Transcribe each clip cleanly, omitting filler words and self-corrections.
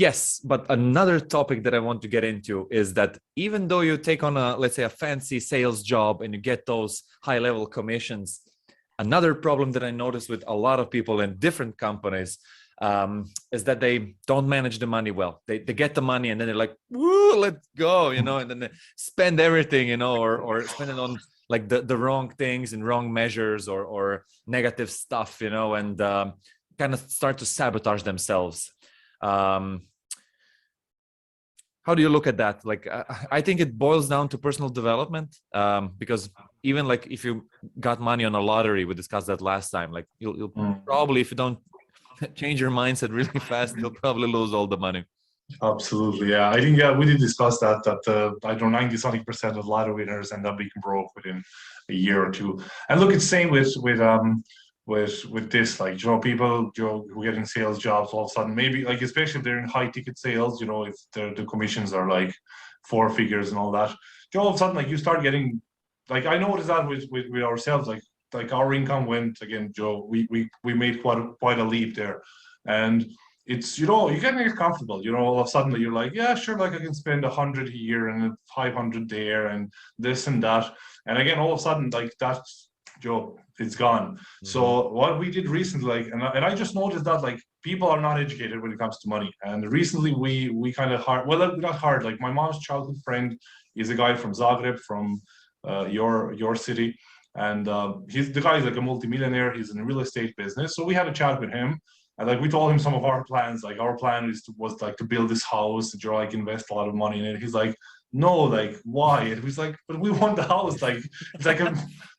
Yes, but another topic that I want to get into is that even though you take on a, let's say, a fancy sales job and you get those high level commissions, another problem that I noticed with a lot of people in different companies is that they don't manage the money well. They get the money and then they're like, woo, let's go, you know, and then they spend everything, you know, or spend it on like the wrong things and wrong measures or negative stuff, you know, and kind of start to sabotage themselves. How do you look at that? Like, I think it boils down to personal development, because even like if you got money on a lottery, we discussed that last time, like you'll probably, if you don't change your mindset really fast, you'll probably lose all the money. Absolutely, yeah. I think we did discuss that I don't know, 90-something% of lotto winners end up being broke within a year or two. And look, it's same with this, like, you know, people, you know, who are getting sales jobs all of a sudden, maybe like, especially if they're in high ticket sales, you know, if the commissions are like 4 figures and all that, you know, all of a sudden, like, you start getting, like, I noticed that with ourselves, like our income went, again, Joe, we made quite a leap there. And it's, you know, you get comfortable, you know, all of a sudden you're like, yeah, sure, like I can spend 100 here and 500 there and this and that. And again, all of a sudden, like, that's, Joe, it's gone. Mm-hmm. So what we did recently, like, and I just noticed that, like, people are not educated when it comes to money. And recently we kind of not hard, like, my mom's childhood friend is a guy from Zagreb, from your city. And the guy is like a multimillionaire. He's in a real estate business. So we had a chat with him. And like, we told him some of our plans. Like, our plan was like to build this house, to like invest a lot of money in it. He's like, no, like, why? And he's like, but we want the house. Like, it's like a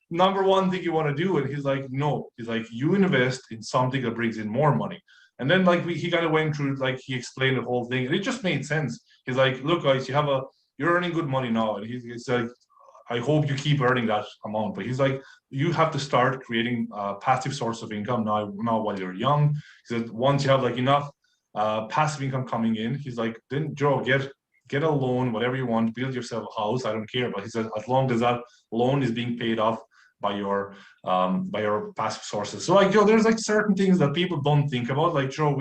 number one thing you want to do. And he's like, no. He's like, you invest in something that brings in more money. And then like he kind of went through, like, he explained the whole thing, and it just made sense. He's like, look, guys, you're earning good money now, and he's like, I hope you keep earning that amount. But he's like, you have to start creating a passive source of income now while you're young. He said, once you have like enough passive income coming in, he's like, then Joe, get a loan, whatever you want, build yourself a house. I don't care. But he said, as long as that loan is being paid off by your passive sources. So like, Joe, there's like certain things that people don't think about. Like, Joe,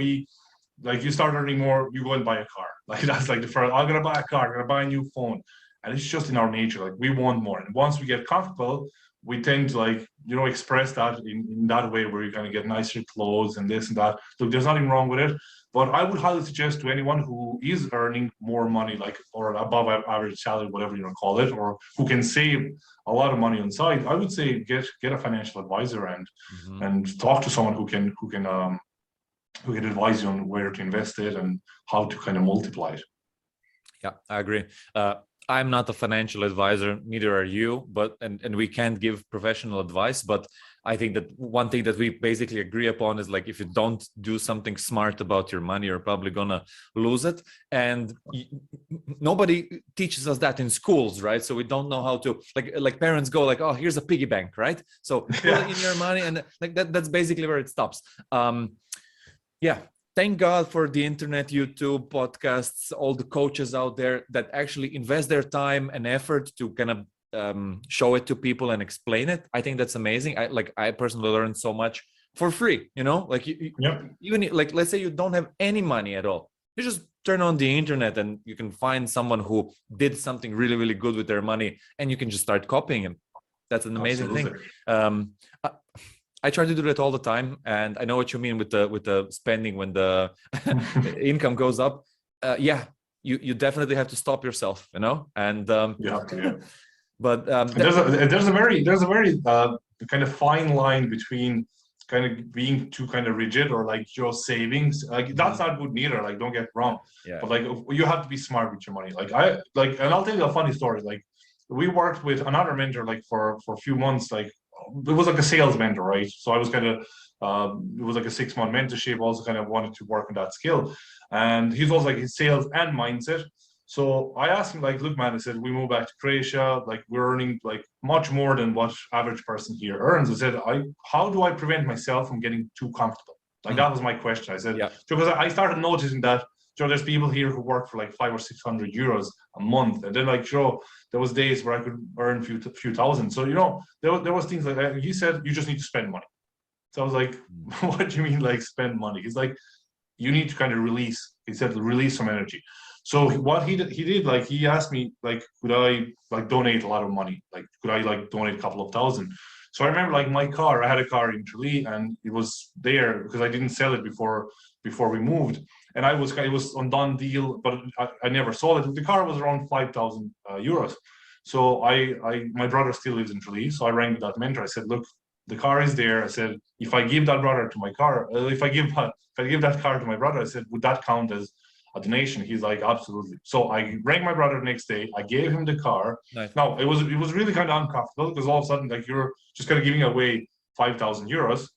like, you start earning more, you go and buy a car. Like, that's like the first, I'm gonna buy a car, I'm gonna buy a new phone. And it's just in our nature, like, we want more. And once we get comfortable, we tend to, like, you know, express that in that way, where you kind of get nicer clothes and this and that. Look, there's nothing wrong with it. But I would highly suggest to anyone who is earning more money, like, or above average salary, whatever you want to call it, or who can save a lot of money on the side, I would say get a financial advisor and talk to someone who can advise you on where to invest it and how to kind of multiply it. Yeah, I agree. I'm not a financial advisor, neither are you, but and we can't give professional advice. But I think that one thing that we basically agree upon is, like, if you don't do something smart about your money, you're probably gonna lose it. And nobody teaches us that in schools, right? So we don't know how to, like parents go like, oh, here's a piggy bank, right? So put in your money, and like that's basically where it stops. Yeah. Thank God for the internet, YouTube, podcasts, all the coaches out there that actually invest their time and effort to kind of show it to people and explain it. I think that's amazing. I personally learned so much for free, you know, like even like, let's say you don't have any money at all. You just turn on the internet and you can find someone who did something really, really good with their money, and you can just start copying him. That's an amazing thing. I try to do that all the time, and I know what you mean with the spending when the income goes up. Yeah, you definitely have to stop yourself, you know. And you have to, yeah. But there's a very kind of fine line between kind of being too kind of rigid or like your savings. Like, that's not good neither. Like, don't get wrong. Yeah. But like, you have to be smart with your money. Like, and I'll tell you a funny story. Like, we worked with another mentor like for a few months. Like, it was like a sales mentor, right? So I was kind of, it was like a 6-month mentorship. Also kind of wanted to work on that skill. And he's also like his sales and mindset. So I asked him, like, look, man, I said, we moved back to Croatia. Like, we're earning like much more than what average person here earns. I said, how do I prevent myself from getting too comfortable? Like, that was my question. I said, because I started noticing that, you know, there's people here who work for like 500 or 600 euros a month. And then, like, you know, there was days where I could earn a few thousand. So, you know, there was things like that. He said, you just need to spend money. So I was like, what do you mean, like, spend money? He's like, you need to kind of release. He said, release some energy. So what he did, like, he asked me, like, could I like donate a lot of money? Like, could I like donate a couple of thousand? So I remember, like, my car, I had a car in Tralee, and it was there because I didn't sell it before we moved. And it was on done deal, but I never sold it. The car was around 5,000 euros. So my brother still lives in Tralee. So I rang that mentor. I said, look, the car is there. I said, if I give that brother to my car, if I give that car to my brother, I said, would that count as a donation? He's like, absolutely. So I rang my brother the next day. I gave him the car. Nice. Now it was really kind of uncomfortable because all of a sudden, like, you're just kind of giving away 5,000 euros.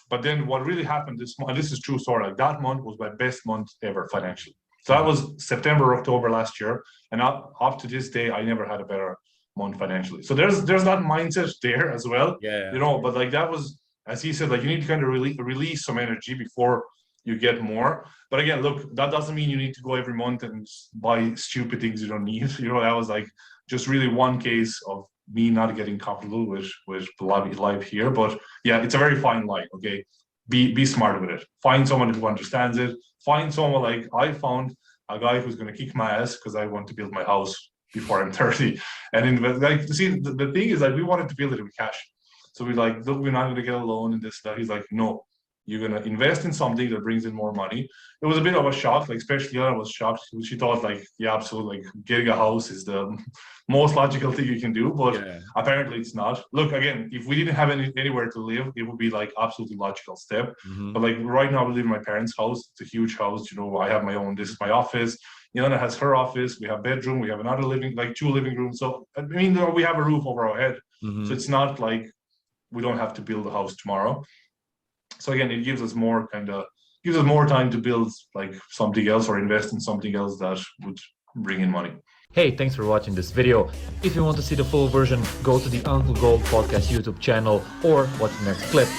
But then what really happened this month, this is true story, like, that month was my best month ever financially. So that was September, October last year. And up to this day, I never had a better month financially. So there's that mindset there as well. Yeah. You know, but like, that was, as he said, like, you need to kind of release some energy before you get more. But again, look, that doesn't mean you need to go every month and buy stupid things you don't need. You know, that was like just really one case of me not getting comfortable with life here. But yeah, it's a very fine line. Okay, be smart with it. Find someone who understands it. Find someone, like, I found a guy who's going to kick my ass because I want to build my house before I'm 30. And then, like, see, the thing is, like, we wanted to build it with cash. So we're like, look, we're not going to get a loan and this, that. He's like, no, you're going to invest in something that brings in more money. It was a bit of a shock, like, especially I was shocked. She thought, like, yeah, absolutely, like, getting a house is the most logical thing you can do, but apparently it's not. Look, again, if we didn't have anywhere to live, it would be like absolutely logical step. But like, right now we live in my parents' house. It's a huge house. You know, I have my own, this is my office. Yana has her office. We have bedroom. We have another two living rooms. So, I mean, we have a roof over our head. So it's not like we don't have to build a house tomorrow. So again, it gives us more time to build like something else or invest in something else that would bring in money. Hey, thanks for watching this video. If you want to see the full version, go to the Uncle Gold Podcast YouTube channel or watch the next clip.